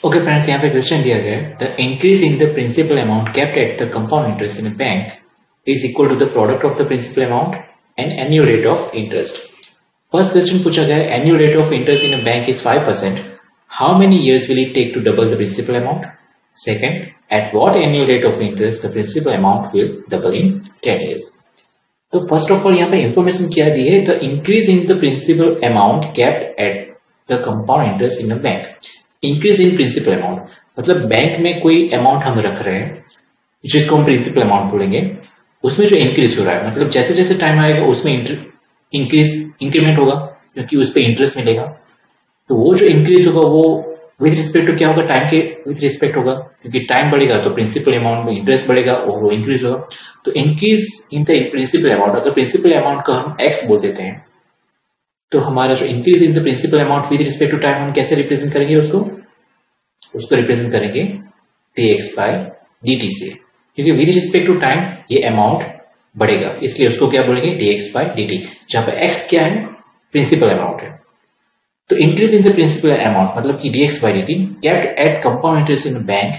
Okay friends, यहाँ पे question दिया गया है the increase in the principal amount kept at the compound interest in a bank is equal to the product of the principal amount and annual rate of interest. First question पूछा गया है annual rate of interest in a bank is 5%, how many years will it take to double the principal amount? Second, at what annual rate of interest the principal amount will double in 10 years? तो first of all यहाँ पे information क्या दी है, the increase in the principal amount kept at the compound interest in a bank. Increase in principal amount मतलब bank में कोई amount हम रख रहे हैं जिसको हम प्रिंसिपल अमाउंट बोलेंगे, उसमें जो इंक्रीज हो रहा है मतलब जैसे जैसे टाइम आएगा उसमें इंक्रीमेंट होगा क्योंकि उस पर इंटरेस्ट मिलेगा। तो वो जो इंक्रीज होगा वो विद रिस्पेक्ट टू क्या होगा, टाइम के विद रिस्पेक्ट होगा, क्योंकि टाइम बढ़ेगा तो प्रिंसिपल अमाउंट में इंटरेस्ट बढ़ेगा और वो इंक्रीज होगा। तो increase in the principal amount, अगर प्रिंसिपल अमाउंट का हम एक्स बोल देते हैं तो हमारा जो increase in the principal amount with respect to time हम कैसे रिप्रेजेंट करेंगे, उसको रिप्रेजेंट करेंगे dx by dt से, क्योंकि विद रिस्पेक्ट टू टाइम ये अमाउंट बढ़ेगा इसलिए उसको क्या बोलेंगे dx by dt, जहां पे x क्या है, प्रिंसिपल अमाउंट है। तो increase in the principal amount मतलब कि dx by dt kept at compound interest in bank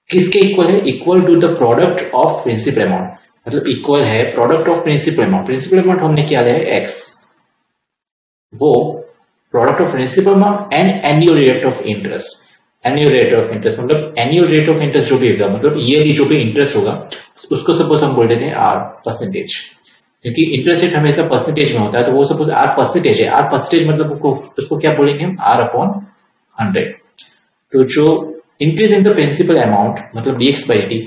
किसके इक्वल है, equal to the product of principal amount, मतलब इक्वल है product of principal amount. Principal amount हमने क्या लिया है x, वो product of principal amount and annual rate of interest. Annual rate of interest मतलब एनुअल रेट ऑफ इंटरेस्ट जो भी होगा मतलब ईयरली जो भी इंटरेस्ट होगा उसको सपोज हम बोल देते हैं r परसेंटेज, क्योंकि इंटरेस्ट रेट हमेशा परसेंटेज में होता है। तो वो सपोज r परसेंटेज है, r परसेंटेज मतलब उसको क्या बोलेंगे हम, r अपॉन 100। तो जो increase in the principal amount मतलब dx by dt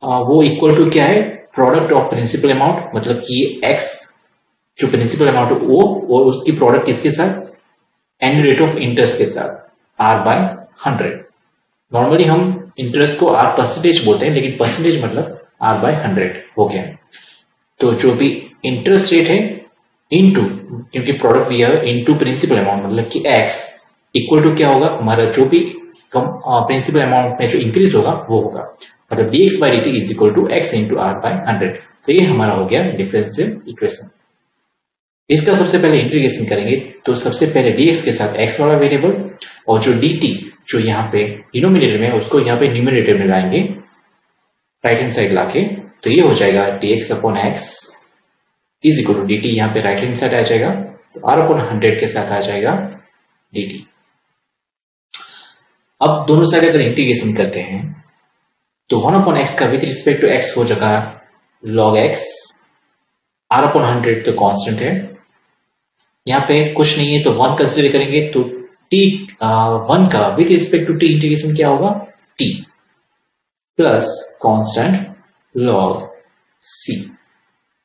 वो इक्वल टू क्या है, प्रोडक्ट ऑफ प्रिंसिपल अमाउंट मतलब कि x जो प्रिंसिपल अमाउंट वो और उसकी प्रोडक्ट किसके साथ, एनुअल रेट ऑफ इंटरेस्ट के साथ r by 100। नॉर्मली हम इंटरेस्ट को r परसेंटेज बोलते हैं लेकिन परसेंटेज मतलब r by 100 हो गया। तो जो भी इंटरेस्ट रेट है इनटू, क्योंकि प्रोडक्ट दिया है, इनटू प्रिंसिपल अमाउंट मतलब कि x इक्वल टू क्या होगा, हमारा जो भी प्रिंसिपल अमाउंट में जो इंक्रीज होगा वो होगा, मतलब dx by dt is equal to x into r by 100। तो ये हमारा हो गया डिफरेंशियल इक्वेशन। इसका सबसे पहले इंटीग्रेशन करेंगे तो सबसे पहले dx के साथ x वाला वेरिएबल और जो dt जो यहाँ पे डिनोमिनेटर में उसको यहाँ पे न्यूमरेटर में लाएंगे राइट हैंड साइड लाके, तो ये हो जाएगा dx upon x is equal to dt, यहाँ पे राइट हैंड साइड आ जाएगा तो r अपॉन 100 के साथ आ जाएगा dt। अब दोनों साइड अगर इंटीग्रेशन करते हैं तो 1 अपॉन x का विद रिस्पेक्ट टू x हो जाएगा log x, r अपॉन 100 तो कांस्टेंट है, यहाँ पे कुछ नहीं है तो 1 कंसिडर करेंगे तो t 1 का with respect to t integration क्या होगा, t plus constant log c,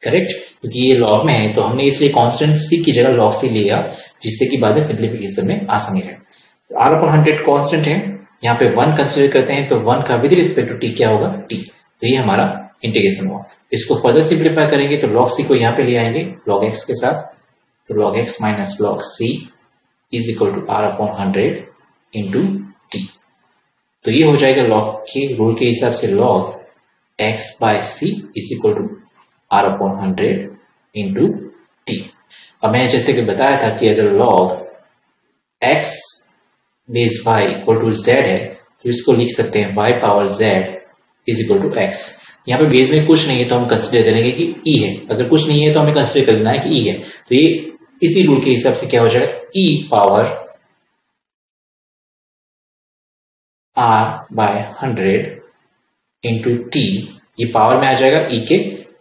correct, क्योंकि ये log में है तो हमने इसलिए कांस्टेंट c की जगह log c लिया जिससे कि बाद में सिंप्लीफिकेशन में आसानी रहे। तो r अपॉन 100 कांस्टेंट है, यहाँ पे 1 कंसिडर करते हैं तो 1 का विद रिस्पेक्ट टू t क्या होगा, t। तो ये हमारा इंटीग्रेशन हुआ। इसको फर्दर सिंप्लीफाई करेंगे तो log c को यहाँ पे ले आएंगे log x के साथ, तो log x minus log c is equal to r upon 100 into t। तो ये हो जाएगा log के रूल के हिसाब से log x by c is equal to r upon 100 into t। अब मैंने जैसे कि बताया था कि अगर log x base y equal to z है तो इसको लिख सकते हैं y power z is equal to x। यहाँ पे बेस में कुछ नहीं है तो हम कंसिडर करेंगे कि e है, अगर कुछ नहीं है तो हमें कंसिडर करना है कि e है। तो ये इसी रूल के हिसाब से क्या हो जाएगा, e power r by 100 into t, ये पावर में आ जाएगा e के,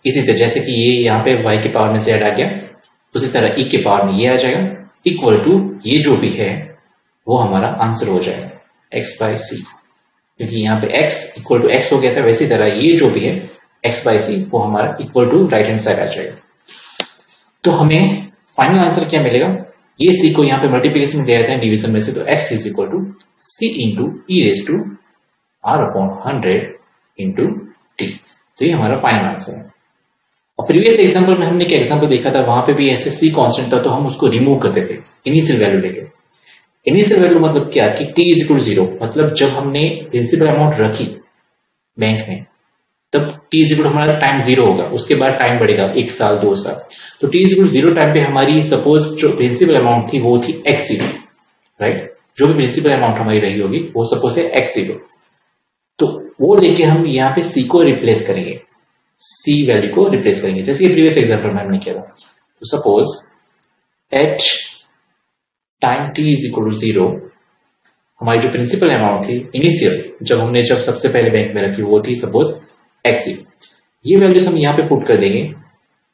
इसी तरह जैसे कि ये यहाँ पे y के पावर में z आ गया उसी तरह e के पावर में ये आ जाएगा इक्वल टू ये जो भी है वो हमारा आंसर हो जाएगा x बाय c, क्योंकि यहाँ पे x इक्वल टू x हो गया था, वैसी तरह ये जो भी है x बाय c वो हमारा equal to right hand side आ जाएगा। तो हमें फाइनल आंसर क्या मिलेगा, ये c को यहाँ पे मल्टीप्लिकेशन में दिया था डिवीजन में से, तो x is equal to c into e raise to r upon 100 into t। तो ये हमारा फाइनल आंसर है। और प्रीवियस एग्जाम्पल में हमने क्या एग्जाम्पल देखा था, वहां पे भी ऐसे c कांस्टेंट था तो हम उसको रिमूव करते थे इनिशियल वैल्यू लेके। इनिशियल वैल्यू मतलब क्या कि t इज इक्वल टू 0, मतलब जब हमने प्रिंसिपल अमाउंट रखी बैंक में तब t इज इक्वल टू हमारा टाइम 0 होगा, उसके बाद टाइम बढ़ेगा 1 साल 2 साल। तो t is equal to 0 time पे हमारी सपोज जो प्रिंसिपल अमाउंट थी वो थी x0, राइट। जो भी प्रिंसिपल अमाउंट हमारी रही होगी वो सपोज है x0, तो वो लेके हम यहाँ पे c को रिप्लेस करेंगे, c वैल्यू को रिप्लेस करेंगे, जैसे कि प्रीवियस एग्जांपल में हमने किया था। तो suppose at time t is equal to 0 हमारी जो प्रिंसिपल अमाउंट थी इनिशियल, जब सबसे पहले बैंक में रखी वो थी सपोज x0। ये वैल्यूज हम यहाँ पे पुट कर देंगे,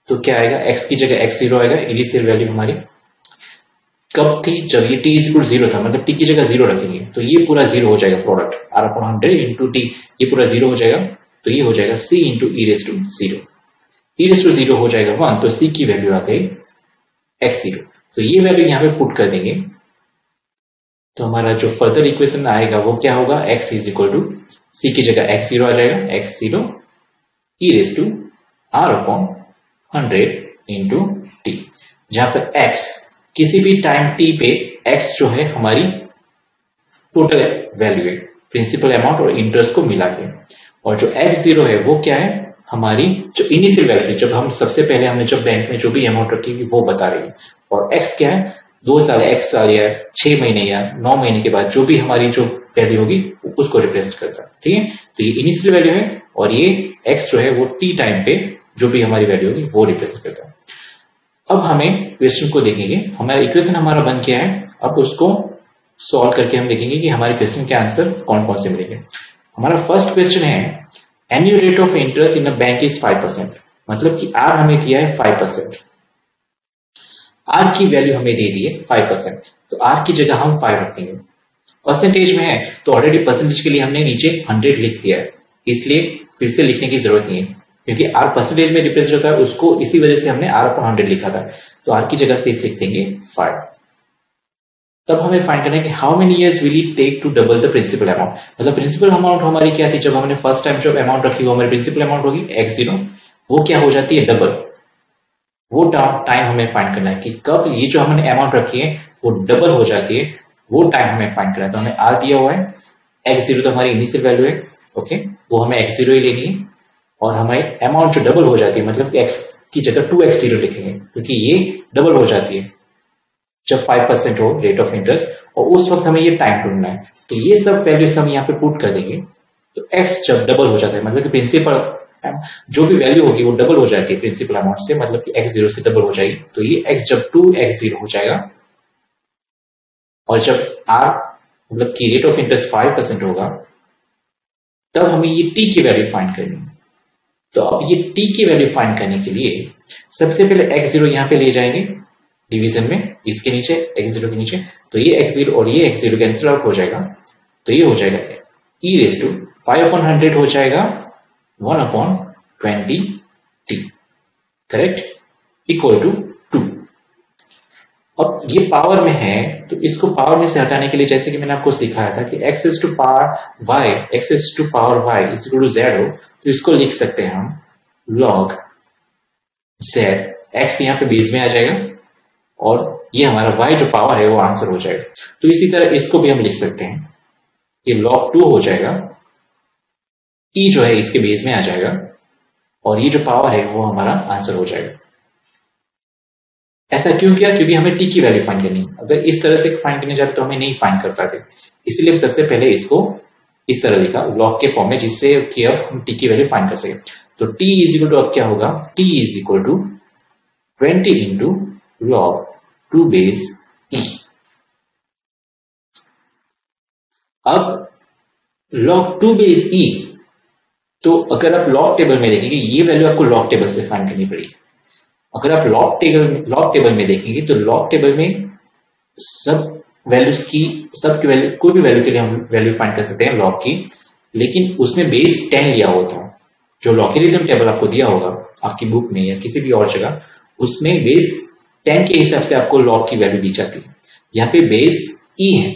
तो क्या आएगा, x की जगह x0 आएगा, इनिशियल वैल्यू हमारी कब थी, जब ये t इज इक्वल टू 0 था, मतलब t की जगह 0 रखेंगे तो ये पूरा 0 हो जाएगा, प्रोडक्ट r/100 इंटू t, ये पूरा 0 हो जाएगा, तो ये हो जाएगा c into e raise to 0, e raise to 0 हो जाएगा 1, तो c की वैल्यू आ गई x0। तो ये वैल्यू यहाँ पे पुट कर देंगे, तो हमारा जो फर्दर इक्वेशन आएगा वो क्या होगा, x is equal to c की जगह x0 आ जाएगा, x0 e raise to r/100 into t, जहां पर x किसी भी टाइम t पे x जो है हमारी टोटल वैल्यू है, प्रिंसिपल अमाउंट और इंटरेस्ट को मिला के, और जो x0 है वो क्या है, हमारी जो इनिशियल वैल्यू, जब हम सबसे पहले हमने जब बैंक में जो भी अमाउंट रखी हुई वो बता रही है, और x क्या है, 2 साल, x साल या 6 महीने या 9 महीने के बाद जो भी हमारी जो वैल्यू होगी उसको रिप्रेजेंट करता है, ठीक है। तो ये इनिशियल वैल्यू है, और ये x जो है वो t टाइम पे जो भी हमारी वैल्यू होगी वो रिप्रेजेंट करता है। अब हमें क्वेश्चन को देखेंगे, हमारा इक्वेशन हमारा बन गया है, अब उसको सॉल्व करके हम देखेंगे कि हमारे क्वेश्चन के आंसर कौन कौन से मिलेंगे। हमारा फर्स्ट क्वेश्चन है, annual rate of interest in a bank is 5%, मतलब कि आर हमें दिया है 5%, आर की वैल्यू हमें दे दी है 5%, तो आर की जगह हम 5 रख देंगे। परसेंटेज में है तो ऑलरेडी परसेंटेज के लिए हमने नीचे 100 लिख दिया है, इसलिए फिर से लिखने की जरूरत नहीं है, क्योंकि आर परसेंटेज में रिप्रेजेंट होता है, उसको इसी वजह से हमने r/100 लिखा था, तो आर की जगह सिर्फ लिख देंगे 5। तब हमें फाइंड करना है कि how many years will it take to double the principal amount, मतलब प्रिंसिपल अमाउंट हमारी क्या थी, जब हमने फर्स्ट टाइम जो अमाउंट रखी वो हमारी प्रिंसिपल अमाउंट होगी x0, वो क्या हो जाती है, डबल। वो टाइम हमें फाइंड करना है कि कब ये जो हमने अमाउंट रखी है वो डबल हो जाती है, वो टाइम हमें फाइंड करना है। तो हमें आर दिया हुआ है, x0 तो हमारी इनिशियल वैल्यू है, ओके, वो हमें x0 ही लेनी है, और हमारी अमाउंट जो डबल हो जाती है, मतलब x की जगह 2x0 लिखेंगे, क्योंकि ये डबल हो जाती है जब 5% हो रेट ऑफ इंटरेस्ट, और उस वक्त हमें ये टाइम ढूंढना है। तो ये सब वैल्यूज हम यहाँ पे पुट कर देंगे, तो x जब डबल हो जाता है, मतलब कि प्रिंसिपल जो भी वैल्यू होगी वो डबल हो जाती है प्रिंसिपल अमाउंट से, मतलब कि x0 से डबल हो जाएगी, तो ये x जब 2x0 हो जाएगा, और जब r मतलब कि रेट ऑफ इंटरेस्ट 5% होगा, तब हमें ये t की वैल्यू फाइंड करनी है। तो अब ये t की वैल्यू फाइंड करने के लिए सबसे पहले x0 यहाँ पे ले जाएंगे डिवीजन में, इसके नीचे x0 के नीचे, तो ये x0 और ये x0 कैंसिल आउट हो जाएगा, तो ये हो जाएगा e रेस टू 5/100 हो जाएगा 1/20t, करेक्ट, इक्वल टू 2। अब ये पावर में है, तो इसको पावर में से हटाने के लिए, जैसे कि मैंने आपको सिखाया था कि x is to power y, x is to power y is equal to z हो, तो इसको लिख सकते हैं हम log z, x यहाँ पे बेस में आ जाएगा, और ये हमारा y जो पावर है वो आंसर हो जाएगा। तो इसी तरह इसको भी हम लिख सकते हैं, ये log 2 हो जाएगा, e जो है इसके बेस में आ जाएगा, और ये जो पावर है वो हमारा आंसर हो जाएगा। ऐसा क्यों किया, क्योंकि हमें t की वैल्यू फाइंड करनी है। अगर इस तरह से फाइंड करने जाते तो हमें नहीं फाइंड कर पाते, इसलिए सबसे पहले इसको इस तरह लिखा लॉग के फॉर्म में, जिससे कि अब हम t की वैल्यू फाइंड कर सके। तो t इज इक्वल टू अब क्या होगा, t is equal to 20 into log 2 base e। अब लॉग 2 बेस e, तो अगर आप लॉग टेबल में देखेंगे ये वैल्यू आपको लॉग टेबल से फाइंड करनी पड़ेगी। अगर आप लॉग टेबल में देखेंगे तो लॉग टेबल में सब वैल्यूज की, सब की वैल्यू, कोई भी वैल्यू के लिए हम वैल्यू फाइंड कर सकते हैं लॉग की, लेकिन उसमें बेस 10 लिया होता है। जो लॉगरिथम टेबल आपको दिया होगा आपकी बुक में या किसी भी और जगह, उसमें बेस 10 के हिसाब से आपको लॉग की वैल्यू दी जाती है। यहाँ पे बेस e है,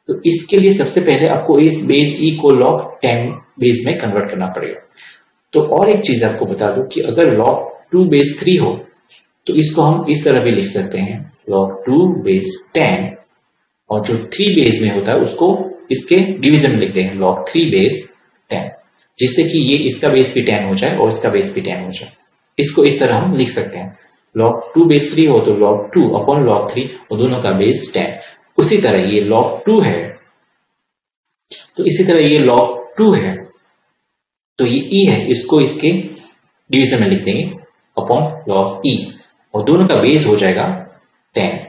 तो इसके लिए सबसे पहले आपको इस बेस e को लॉग 10 बेस में कन्वर्ट करना पड़ेगा। तो और एक चीज आपको बता दूं कि अगर लॉग 2 बेस 3 हो तो इसको हम इस तरह भी लिख सकते हैं, log 2 बेस 10, और जो 3 बेस में होता है उसको इसके डिवीजन में लिखते हैं log 3 बेस 10, जिससे कि ये इसका बेस भी 10 हो जाए और इसका बेस भी 10 हो जाए। इसको इस तरह हम लिख सकते हैं, log 2 बेस 3 हो तो log 2 अपॉन log 3, और दोनों का बेस 10। उसी तरह ये log 2 है, तो इसी तरह ये log 2 है, तो ये e है, इसको इसके डिवीजन में लिख देंगे अपॉन log e, और दोनों का बेस हो जाएगा 10।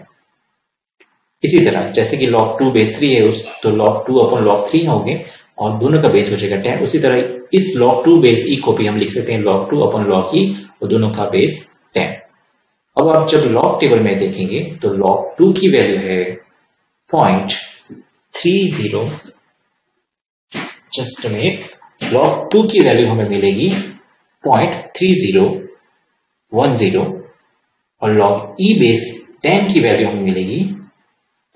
इसी तरह जैसे कि log 2 बेस 3 है तो log 2 अपॉन log 3 हो गए और दोनों का बेस हो जाएगा 10। उसी तरह इस log 2 बेस e को भी हम लिख सकते हैं log 2 अपॉन log e और दोनों का बेस 10। अब आप जब log टेबल में देखेंगे तो log 2 की वैल्यू है 0.30, जस्ट में log 2 की वैल्यू हमें मिलेगी 0.3010 और log e बेस 10 की वैल्यू हमें मिलेगी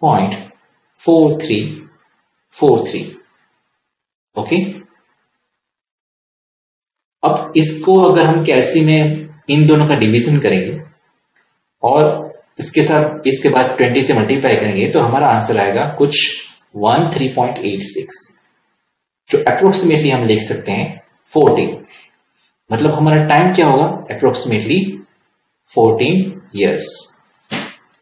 0.4343। ओके, अब इसको अगर हम कैलसी में इन दोनों का डिवीजन करेंगे और इसके साथ इसके बाद 20 से मल्टीप्लाई करेंगे तो हमारा आंसर आएगा कुछ 13.86, जो अप्रोक्सीमेटली हम लिख सकते हैं 14। मतलब हमारा टाइम क्या होगा, अप्रोक्सीमेटली 14 इयर्स।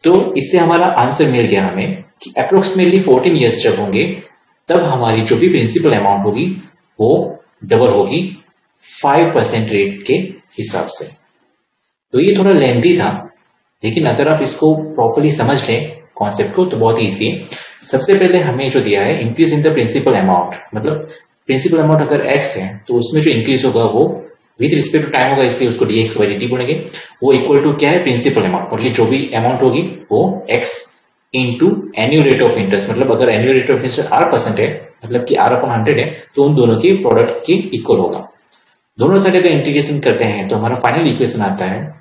तो इससे हमारा आंसर मिल गया हमें कि अप्रोक्सीमेटली 14 इयर्स जब होंगे तब हमारी जो भी प्रिंसिपल अमाउंट होगी वो डबल होगी 5% रेट के हिसाब से। तो ये थोड़ा लेंथी था, लेकिन अगर आप इसको प्रॉपर्ली समझ लें कॉन्सेप्ट को तो बहुत ईजी है। सबसे पहले हमें जो दिया है increase in the principal amount, मतलब प्रिंसिपल अमाउंट अगर x है तो उसमें जो इंक्रीज होगा वो विद रिस्पेक्ट टू टाइम होगा, इसलिए उसको dx बाई dt बोलेंगे। वो इक्वल टू क्या है, प्रिंसिपल अमाउंट, मतलब जो भी अमाउंट होगी वो x into annual rate of interest. मतलब अगर annual rate of interest R% है, मतलब कि R अपॉन 100 है, तो उन दोनों के प्रोडक्ट के इक्वल होगा। दोनों साइड अगर इंटीग्रेशन करते हैं तो हमारा फाइनल इक्वेशन आता है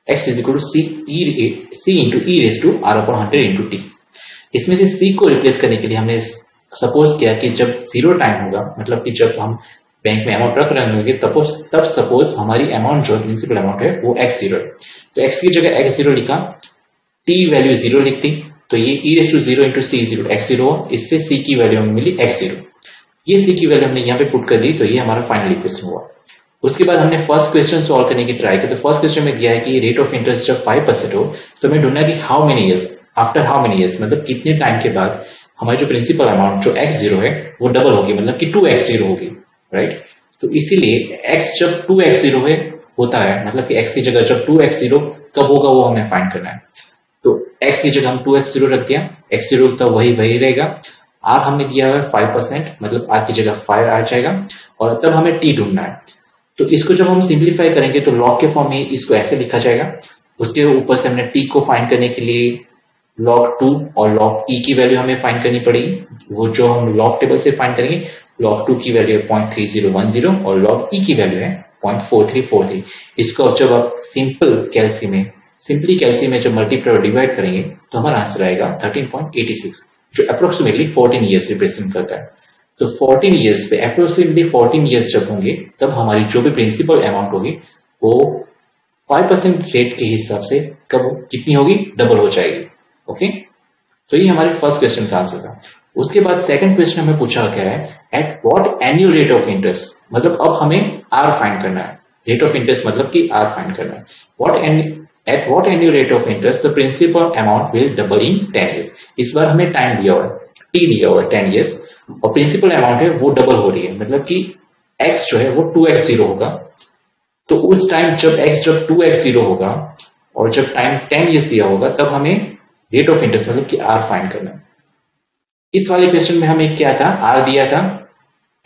x is equal to c into e raise to R upon 100 into t। इसमें से c को रिप्लेस करने के लिए हमने सपोज किया कि जब 0 टाइम होगा, मतलब कि जब हम बैंक में अमाउंट रख रहे होंगे तब सपोज हमारी अमाउंट जो प्रिंसिपल अमाउंट है वो x0 है, तो x की जगह x0 लिखा, t वैल्यू 0 लिख दी, तो ये e raise to 0 into c0 x0, इससे c की वैल्यू हमें मिली x0। ये c की वैल्यू हमने यहाँ पे पुट कर दी, तो ये हमारा फाइनल इक्वेशन हुआ। उसके बाद हमने फर्स्ट क्वेश्चन सॉल्व करने की ट्राई की, तो फर्स्ट क्वेश्चन में दिया है कि रेट ऑफ इंटरेस्ट जब 5% हो तो हमें ढूंढना कि how many years, after how many years, मतलब कितने टाइम के बाद हमारी जो प्रिंसिपल अमाउंट जो x0 है वो डबल होगी, मतलब कि 2x0 होगी, राइट। तो इसीलिए x जब 2x0 है होता है, मतलब कि x की जगह जब 2x0 कब होगा वो हमें फाइंड करना है। तो x की जगह हम 2x0 रख दिया, x0 तब वही रहेगा। r हमने दिया है 5%, मतलब r की जगह 5 आ जाएगा, और तब हमें t ढूंढना है। तो इसको जब हम सिंप्लीफाई करेंगे तो log के फॉर्म में इसको ऐसे लिखा जाएगा। उसके ऊपर से हमने t को फाइंड करने के लिए log 2 और log e की वैल्यू हमें फाइंड करनी पड़ेगी, वो जो हम log टेबल से फाइंड करेंगे। log 2 की वैल्यू है 0.3010 और log e की वैल्यू है 0.4343। इसको जब आप सिंपली कैल्सी में जब मल्टीप्लाई और डिवाइड करेंगे तो हमारा आंसर आएगा 13.86, जो अप्रोक्सीमेटली 14 ईयर्स रिप्रेजेंट करता है। तो 14 ईयर्स पे अप्रोक्सीमेटली 14 ईयर्स जब होंगे तब हमारी जो भी प्रिंसिपल अमाउंट होगी वो 5% रेट के हिसाब से कब कितनी होगी, डबल हो जाएगी। ओके, तो ये हमारे फर्स्ट क्वेश्चन का आंसर था। उसके बाद सेकंड क्वेश्चन हमें पूछा गया है at what annual rate of interest, मतलब अब हमें आर फाइंड करना है, रेट ऑफ इंटरेस्ट मतलब कि आर फाइंड करना है। At what annual rate of interest the principal amount will double in 10 years. इस बार हमें टाइम दिया हुआ है, टी दिया हुआ है 10 ईयर्स, और प्रिंसिपल अमाउंट है वो डबल हो रही है, मतलब कि x जो है वो 2x0 होगा। तो उस टाइम जब x जब 2x0 होगा और जब टाइम 10 ईयर्स दिया होगा तब हमें रेट ऑफ इंटरेस्ट मतलब कि r फाइंड करना है। इस वाले क्वेश्चन में हमें क्या था, r दिया था,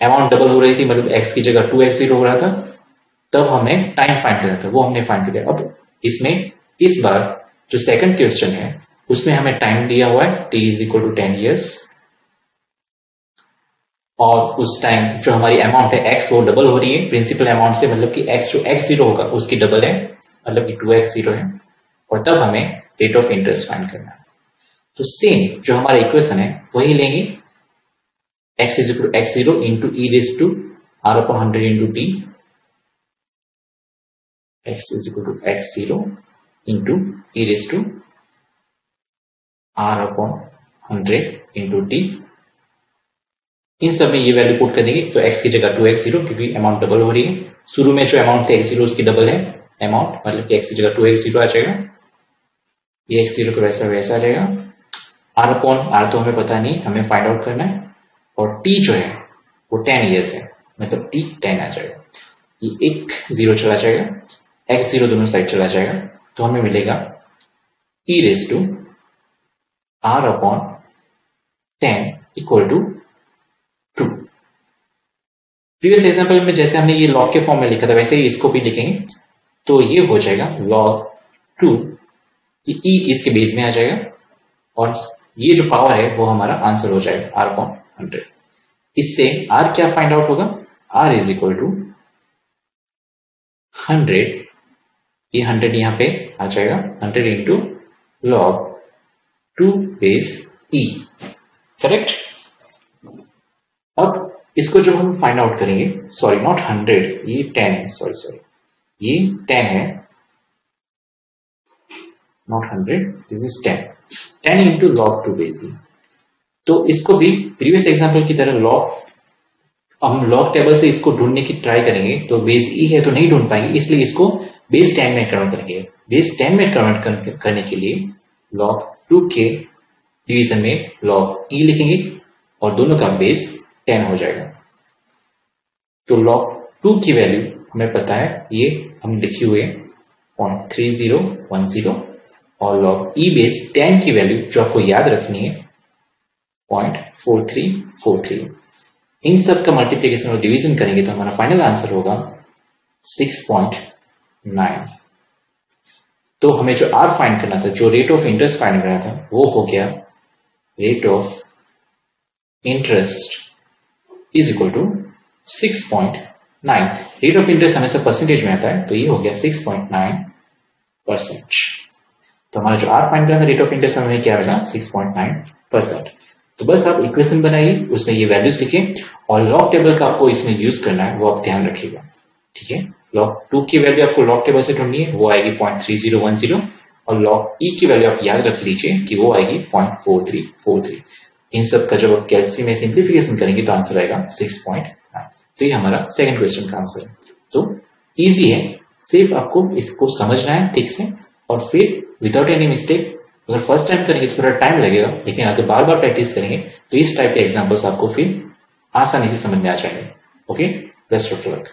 अमाउंट डबल हो रही थी, मतलब x की जगह 2x0 हो रहा था, तब हमें टाइम फाइंड करना था, वो हमने फाइंड कर दिया। अब इसमें इस बार जो सेकंड क्वेश्चन है उसमें हमें टाइम दिया हुआ है t is equal to 10 years, और उस टाइम जो हमारी अमाउंट है x वो डबल हो रही है प्रिंसिपल अमाउंट से, मतलब कि x जो x0 होगा उसकी डबल है, मतलब कि 2x0 है, और तब हमें रेट ऑफ इंटरेस्ट फाइंड करना है। तो सेम जो हमारा इक्वेशन है वही लेंगे, x is equal to x0 into e raise to r upon 100 into t, x is equal to x0 into e raise to r upon 100 into t। इन सब में ये वैल्यू पुट कर देंगे, तो x की जगह 2x0 क्योंकि अमाउंट डबल हो रही है, शुरू में जो अमाउंट थे x0 उसकी डबल है अमाउंट, मतलब कि x की जगह 2x0 आ जाएगा, ये x0 का वैसा वैसा आ जाएगा, R अपॉन R तो हमें पता नहीं, हमें फाइंड आउट करना है। और T जो है वो 10 ईयर्स है, मतलब T 10 आ जाएगा। ये एक 0 चला जाएगा, x 0 दोनों साइड चला जाएगा, तो हमें मिलेगा e raise to R upon 10 equal to 2। Previous example में जैसे हमने ये लॉग के फॉर्म में लिखा था वैसे ही इसको भी लिखेंगे, तो ये हो जाएगा log 2, ये e इसके बेस में आ जाएगा और ये जो पावर है वो हमारा आंसर हो जाएगा r अपॉन 100। इससे r क्या फाइंड आउट होगा, r इज इक्वल टू 100, ये 100 यहाँ पे आ जाएगा, 100 into log 2 base e, correct. अब इसको जब हम फाइंड आउट करेंगे, सॉरी नॉट 100, ये 10 है, सॉरी ये 10 है, not 100, this is 10 into log 2 base e। तो इसको भी प्रीवियस एग्जांपल की तरह हम लॉग टेबल से इसको ढूंढने की ट्राई करेंगे, तो बेस ई है तो नहीं ढूंढ पाएंगे, इसलिए इसको बेस 10 में कन्वर्ट करेंगे। बेस 10 में कन्वर्ट करने के लिए log 2 के डिवीजन में log ई लिखेंगे और दोनों का बेस 10 हो जाएगा। तो log 2 की वैल्यू हमें पता है, ये हम लिखे हुए 0.3010, और log ई बेस 10 की वैल्यू जो आपको याद रखनी है 0.4343। इन सब का मल्टीप्लीकेशन और डिवीजन करेंगे तो हमारा फाइनल आंसर होगा 6.9। तो हमें जो R फाइंड करना था, जो रेट ऑफ इंटरेस्ट फाइंड करना था, वो हो गया rate of interest is equal to 6.9। Rate of interest हमेशा परसेंटेज में आता है, तो ये हो गया 6.9%। तो हमारा जो R फाइंड करना था रेट ऑफ इंटरेस्ट, हमें क्या आएगा 6.9%। तो बस आप इक्वेशन बनाइए, उसमें ये वैल्यूज लिखिए और लॉग टेबल का आपको इसमें यूज करना है, वो आप ध्यान रखिएगा, ठीक है। log 2 की वैल्यू आपको लॉग टेबल से ढूंढनी है, वो आएगी 0.3010, और log e की वैल्यू आप याद रख लीजिए कि वो आएगी 0.4343। इन सब का जब आप कैलसी में सिंप्लीफिकेशन करेंगे तो आंसर आएगा 6.9। तो ये हमारा सेकंड क्वेश्चन का आंसर है। तो इजी है, सिर्फ आपको इसको समझना है ठीक से, और फिर विदाउट एनी मिस्टेक, अगर फर्स्ट टाइम करेंगे तो थोड़ा टाइम लगेगा, लेकिन अगर बार बार प्रैक्टिस करेंगे तो इस टाइप के एग्जांपल्स आपको फिर आसानी से समझ में आ जाएंगे। Okay, best of luck.